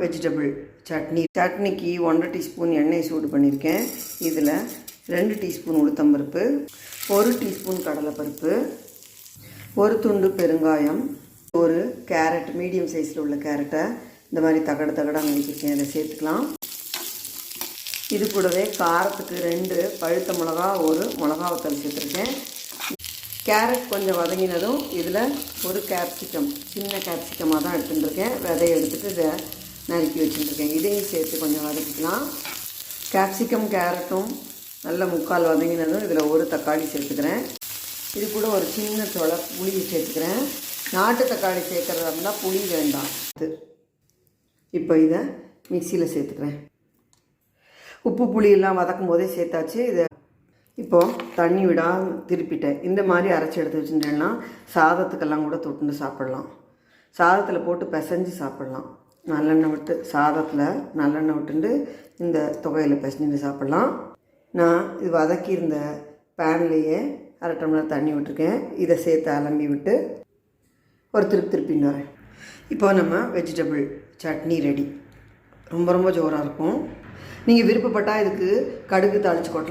Vegetable சட்னிக்கு 1.5 teaspoon எண்ணெய் சூடு பண்ணியிருக்கேன். இதில் 2 டீஸ்பூன் உளுத்தம்பருப்பு, 1 டீஸ்பூன் கடலைப்பருப்பு, 1 துண்டு பெருங்காயம், ஒரு கேரட், மீடியம் சைஸில் உள்ள கேரட்டை இந்த மாதிரி தகடாக நறுக்கியிருக்கேன். இதை சேர்த்துக்கலாம். இது கூடவே காரத்துக்கு 2 பழுத்த மிளகா, 1 மிளகாவத்தல் சேர்த்துருக்கேன். கேரட் கொஞ்சம் வதங்கினதும் இதில் ஒரு கேப்சிகம், சின்ன கேப்சிகமாக தான் எடுத்துட்டுருக்கேன். விதையை எடுத்துகிட்டு இதை நறுக்கி வச்சுட்டுருக்கேன். இதையும் சேர்த்து கொஞ்சம் வதக்கிக்கலாம். கேப்சிகம் கேரட்டும் நல்ல முக்கால் வதங்கினதும் இதில் ஒரு தக்காளி சேர்த்துக்கிறேன். இது கூட ஒரு சின்ன தொலை புளி சேர்த்துக்கிறேன். நாட்டு தக்காளி சேர்க்குறதா இருந்தால் புளி வேண்டாம். இப்போ இதை மிக்சியில் சேர்த்துக்கிறேன். உப்பு புளியெல்லாம் வதக்கும் போதே சேர்த்தாச்சு. இதை இப்போது தண்ணி விடாமல் திருப்பிட்டேன். இந்த மாதிரி அரைச்சி எடுத்து வச்சுட்டேன்னா சாதத்துக்கெல்லாம் கூட தொட்டுண்டு சாப்பிட்லாம். சாதத்தில் போட்டு பிசைஞ்சு சாப்பிட்லாம். நல்லெண்ணெய் விட்டு சாதத்தில் நல்லெண்ணெய் விட்டுண்டு இந்த தொகையில் பிசைஞ்சு சாப்பிட்லாம். நான் இது வதக்கியிருந்த பேன்லேயே 1/2 டம்ளர் தண்ணி விட்டுருக்கேன். இதை சேர்த்து அலம்பி விட்டு ஒரு திருப்பின்னு வரேன். இப்போ நம்ம வெஜிடபிள் சட்னி ரெடி. ரொம்ப ஜோராக இருக்கும். நீங்கள் விருப்பப்பட்டால் இதுக்கு கடுகு தாளித்து கொட்டலாம்.